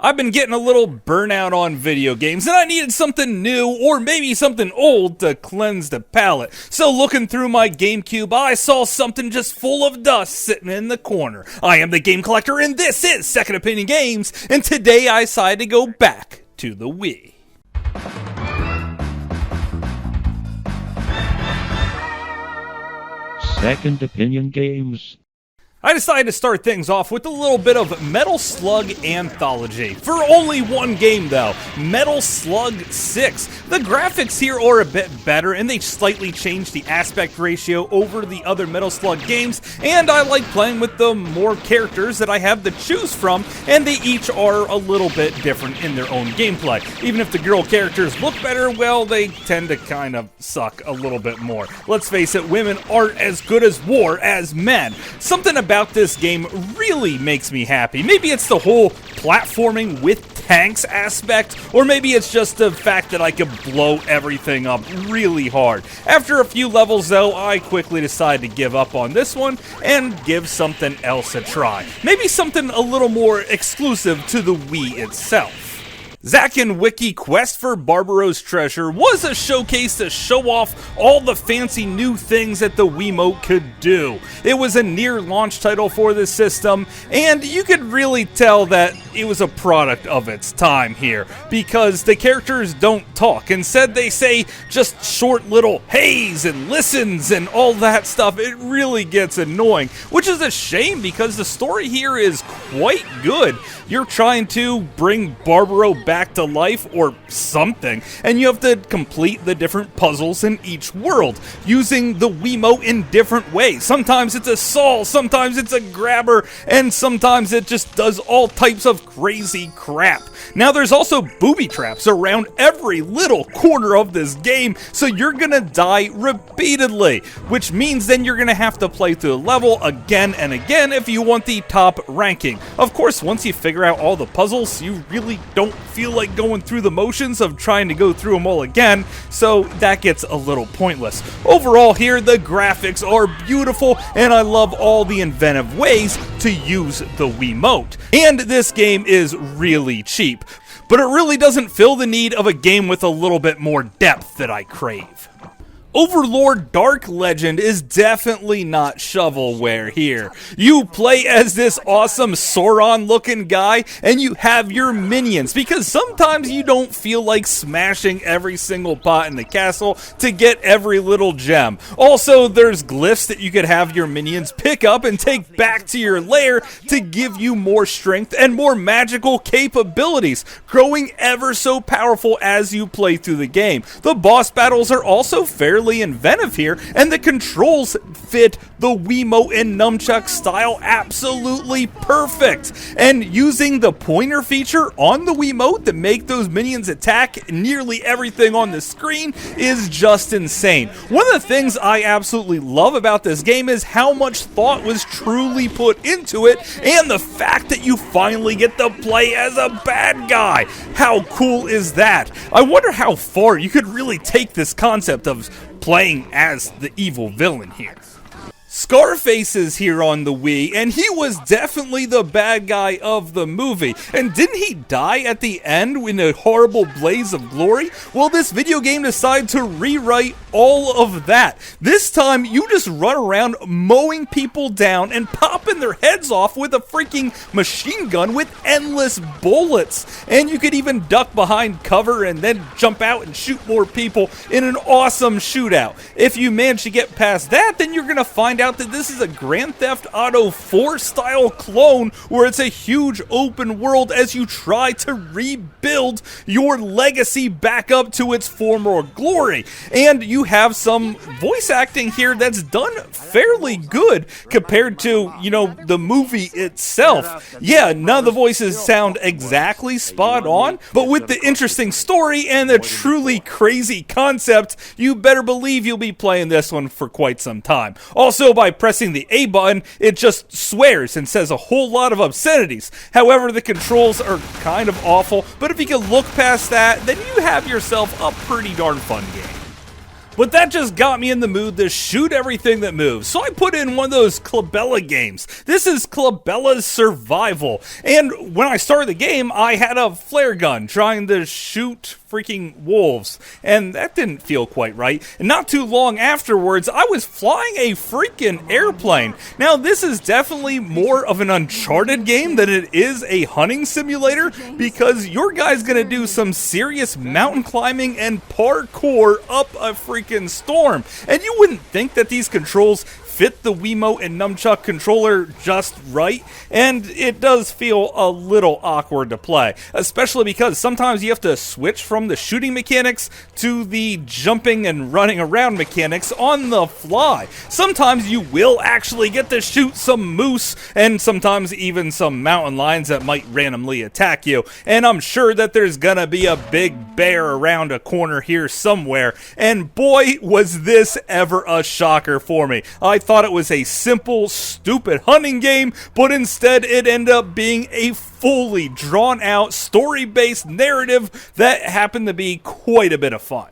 I've been getting a little burnout on video games, and I needed something new, or maybe something old, to cleanse the palate. So looking through my GameCube, I saw something just full of dust sitting in the corner. I am the Game Collector, and this is Second Opinion Games, and today I decided to go back to the Wii. Second Opinion Games. I decided to start things off with a little bit of Metal Slug Anthology. For only one game though, Metal Slug 6. The graphics here are a bit better and they slightly changed the aspect ratio over the other Metal Slug games, and I like playing with the more characters that I have to choose from, and they each are a little bit different in their own gameplay. Even if the girl characters look better, well, they tend to kind of suck a little bit more. Let's face it, women aren't as good as war as men. Something about this game really makes me happy. Maybe it's the whole platforming with tanks aspect, or maybe it's just the fact that I can blow everything up really hard. After a few levels though, I quickly decided to give up on this one and give something else a try. Maybe something a little more exclusive to the Wii itself. Zack and Wiki Quest for Barbaros Treasure was a showcase to show off all the fancy new things that the Wiimote could do. It was a near launch title for the system, and you could really tell that it was a product of its time here, because the characters don't talk. Instead, they say just short little heys and listens and all that stuff. It really gets annoying, which is a shame because the story here is quite good. You're trying to bring Barbaro back to life or something, and you have to complete the different puzzles in each world using the Wiimote in different ways. Sometimes it's a saw, sometimes it's a grabber, and sometimes it just does all types of crazy crap. Now there's also booby traps around every little corner of this game, so you're gonna die repeatedly, which means then you're gonna have to play through the level again and again if you want the top ranking. Of course, once you figure out all the puzzles, you really don't feel like going through the motions of trying to go through them all again, so that gets a little pointless. Overall here, the graphics are beautiful, and I love all the inventive ways to use the Wiimote. And this game is really cheap, but it really doesn't fill the need of a game with a little bit more depth that I crave. Overlord Dark Legend is definitely not shovelware here. You play as this awesome Sauron-looking guy, and you have your minions, because sometimes you don't feel like smashing every single pot in the castle to get every little gem. Also, there's glyphs that you could have your minions pick up and take back to your lair to give you more strength and more magical capabilities, growing ever so powerful as you play through the game. The boss battles are also fairly inventive here, and the controls fit the Wiimote and nunchuck style absolutely perfect. And using the pointer feature on the Wiimote to make those minions attack nearly everything on the screen is just insane. One of the things I absolutely love about this game is how much thought was truly put into it, and the fact that you finally get to play as a bad guy. How cool is that? I wonder how far you could really take this concept of playing as the evil villain here. Scarface is here on the Wii, and he was definitely the bad guy of the movie. And didn't he die at the end in a horrible blaze of glory? Well, this video game decided to rewrite all of that. This time, you just run around mowing people down and popping their heads off with a freaking machine gun with endless bullets. And you could even duck behind cover and then jump out and shoot more people in an awesome shootout. If you manage to get past that, then you're gonna find out that this is a Grand Theft Auto 4 style clone, where it's a huge open world as you try to rebuild your legacy back up to its former glory. And you have some voice acting here that's done fairly good compared to, the movie itself. Yeah, none of the voices sound exactly spot on, but with the interesting story and the truly crazy concept, you better believe you'll be playing this one for quite some time. Also, by pressing the A button, it just swears and says a whole lot of obscenities. However, the controls are kind of awful, but if you can look past that, then you have yourself a pretty darn fun game. But that just got me in the mood to shoot everything that moves. So I put in one of those Clubella games. This is Caspers Survival. And when I started the game, I had a flare gun trying to shoot freaking wolves. And that didn't feel quite right. And not too long afterwards, I was flying a freaking airplane. Now, this is definitely more of an Uncharted game than it is a hunting simulator, because your guy's gonna do some serious mountain climbing and parkour up a freaking storm. And you wouldn't think that these controls fit the Wiimote and Nunchuck controller just right, and it does feel a little awkward to play, especially because sometimes you have to switch from the shooting mechanics to the jumping and running around mechanics on the fly. Sometimes you will actually get to shoot some moose, and sometimes even some mountain lions that might randomly attack you, and I'm sure that there's gonna be a big bear around a corner here somewhere, and boy was this ever a shocker for me. I thought it was a simple, stupid hunting game, but instead it ended up being a fully drawn out, story-based narrative that happened to be quite a bit of fun.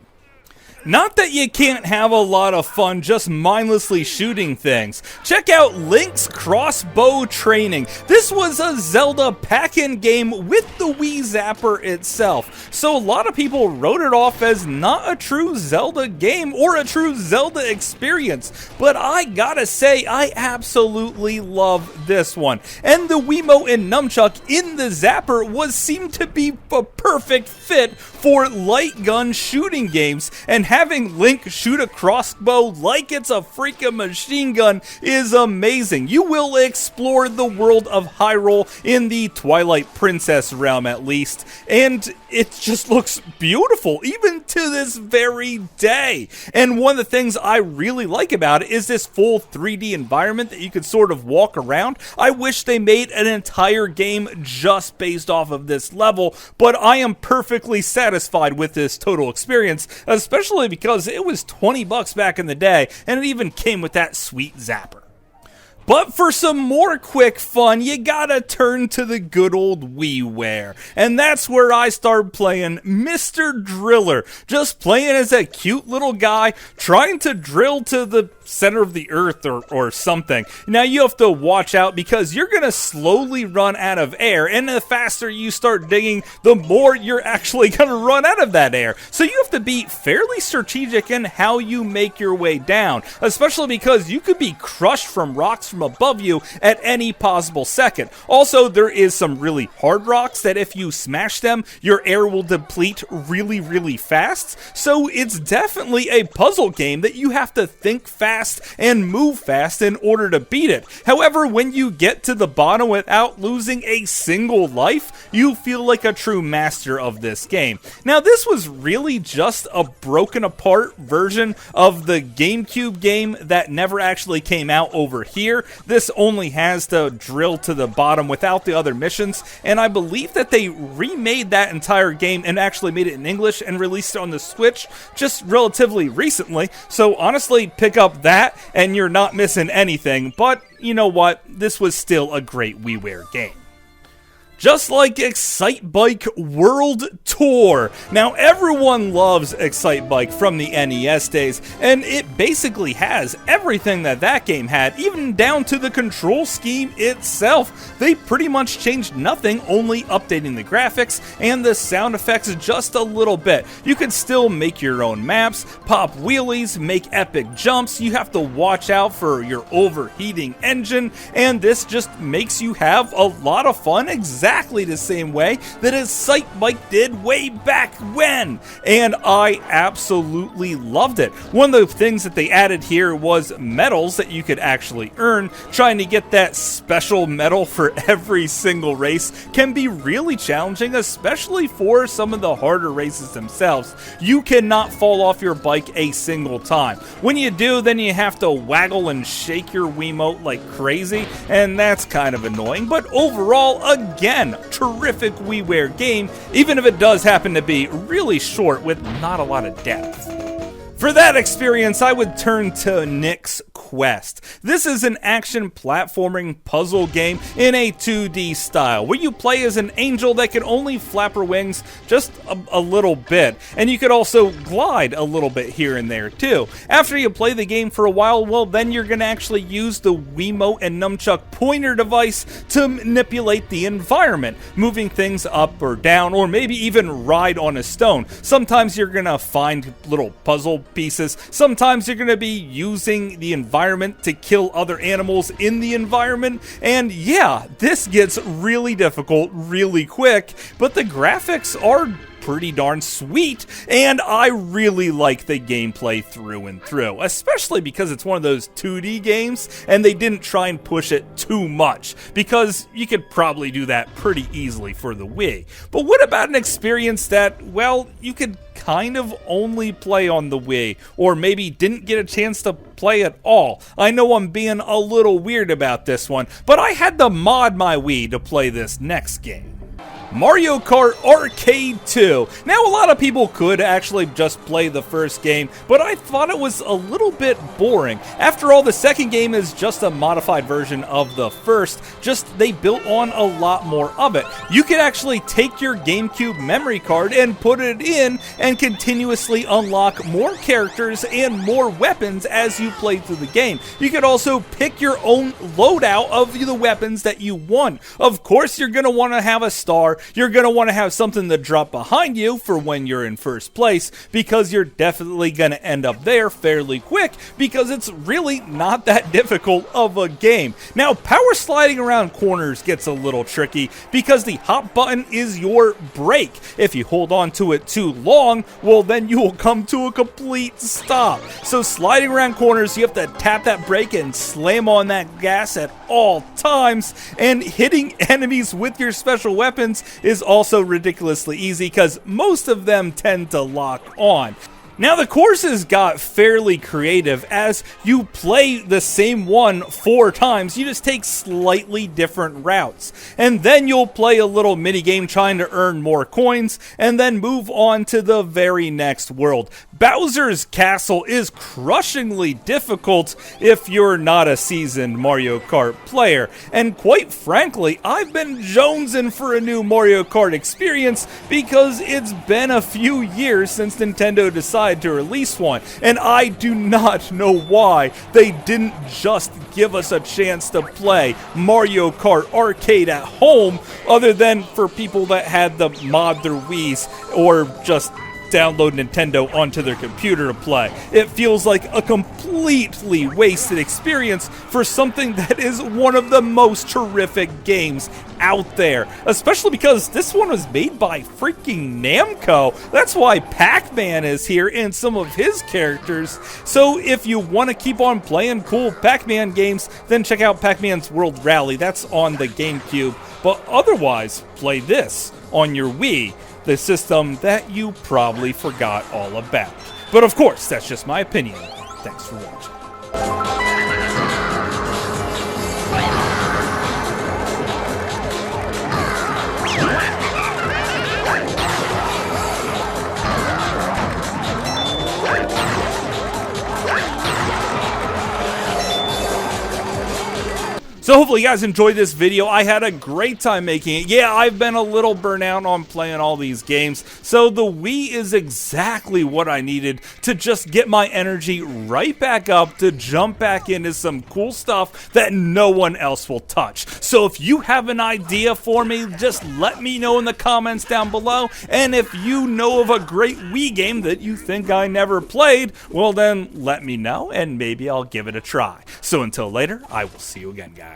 Not that you can't have a lot of fun just mindlessly shooting things. Check out Link's Crossbow Training. This was a Zelda pack-in game with the Wii Zapper itself. So a lot of people wrote it off as not a true Zelda game or a true Zelda experience. But I gotta say, I absolutely love this one. And the Wiimote and Nunchuck in the Zapper seemed to be a perfect fit for light gun shooting games, and having Link shoot a crossbow like it's a freaking machine gun is amazing. You will explore the world of Hyrule in the Twilight Princess realm at least, and it just looks beautiful even to this very day. And one of the things I really like about it is this full 3D environment that you could sort of walk around. I wish they made an entire game just based off of this level, but I am perfectly satisfied with this total experience, especially because it was $20 back in the day, and it even came with that sweet zapper. But for some more quick fun, you gotta turn to the good old WiiWare. And that's where I started playing Mr. Driller. Just playing as a cute little guy, trying to drill to the center of the earth or something. Now you have to watch out because you're gonna slowly run out of air, and the faster you start digging, the more you're actually gonna run out of that air. So you have to be fairly strategic in how you make your way down, especially because you could be crushed from rocks from above you at any possible second. Also, there is some really hard rocks that if you smash them, your air will deplete really, really fast. So it's definitely a puzzle game that you have to think fast and move fast in order to beat it. However, when you get to the bottom without losing a single life, you feel like a true master of this game. Now, this was really just a broken apart version of the GameCube game that never actually came out over here. This only has to drill to the bottom without the other missions, and I believe that they remade that entire game and actually made it in English and released it on the Switch just relatively recently. So honestly, pick up that and you're not missing anything. But you know what? This was still a great WiiWare game. Just like Excitebike World Tour. Now, everyone loves Excitebike from the NES days, and it basically has everything that game had, even down to the control scheme itself. They pretty much changed nothing, only updating the graphics and the sound effects just a little bit. You can still make your own maps, pop wheelies, make epic jumps. You have to watch out for your overheating engine, and this just makes you have a lot of fun exactly the same way that Excitebike did way back when, and I absolutely loved it. One of the things that they added here was medals that you could actually earn. Trying to get that special medal for every single race can be really challenging, especially for some of the harder races themselves. You cannot fall off your bike a single time. When you do, then you have to waggle and shake your Wiimote like crazy, and that's kind of annoying, but overall, again, terrific WiiWare game, even if it does happen to be really short with not a lot of depth. For that experience, I would turn to Nick's Quest. This is an action platforming puzzle game in a 2D style, where you play as an angel that can only flap her wings just a little bit, and you could also glide a little bit here and there too. After you play the game for a while, well, then you're going to actually use the Wiimote and Nunchuck pointer device to manipulate the environment, moving things up or down, or maybe even ride on a stone. Sometimes you're going to find little puzzle pieces. Sometimes you're going to be using the environment to kill other animals in the environment. And yeah, this gets really difficult really quick, but the graphics are pretty darn sweet, and I really like the gameplay through and through, especially because it's one of those 2D games and they didn't try and push it too much, because you could probably do that pretty easily for the Wii. But what about an experience that, well, you could kind of only play on the Wii, or maybe didn't get a chance to play at all? I know I'm being a little weird about this one, but I had to mod my Wii to play this next game. Mario Kart RC2. Now, a lot of people could actually just play the first game, but I thought it was a little bit boring. After all, the second game is just a modified version of the first, just they built on a lot more of it. You could actually take your GameCube memory card and put it in and continuously unlock more characters and more weapons as you play through the game. You could also pick your own loadout of the weapons that you want. Of course, you're going to want to have a star. You're going to want to have something to drop behind you for when you're in first place, because you're definitely going to end up there fairly quick, because it's really not that difficult of a game. Now, power sliding around corners gets a little tricky, because the hop button is your brake. If you hold on to it too long, well, then you will come to a complete stop. So sliding around corners, you have to tap that brake and slam on that gas at all times, and hitting enemies with your special weapons is also ridiculously easy, because most of them tend to lock on. Now, the courses got fairly creative. As you play the same one 4 times, you just take slightly different routes. And then you'll play a little mini game trying to earn more coins, and then move on to the very next world. Bowser's Castle is crushingly difficult if you're not a seasoned Mario Kart player. And quite frankly, I've been jonesing for a new Mario Kart experience, because it's been a few years since Nintendo decided to release one, and I do not know why they didn't just give us a chance to play Mario Kart Arcade at home, other than for people that had to mod their Wiis or just download Nintendo onto their computer to play. It feels like a completely wasted experience for something that is one of the most terrific games out there, especially because this one was made by freaking Namco. That's why Pac-Man is here and some of his characters. So if you want to keep on playing cool Pac-Man games, then check out Pac-Man's World Rally. That's on the GameCube. But otherwise, play this on your Wii, the system that you probably forgot all about. But of course, that's just my opinion. Thanks for watching. So hopefully you guys enjoyed this video. I had a great time making it. Yeah, I've been a little burnt out on playing all these games, so the Wii is exactly what I needed to just get my energy right back up to jump back into some cool stuff that no one else will touch. So if you have an idea for me, just let me know in the comments down below. And if you know of a great Wii game that you think I never played, well then let me know and maybe I'll give it a try. So until later, I will see you again, guys.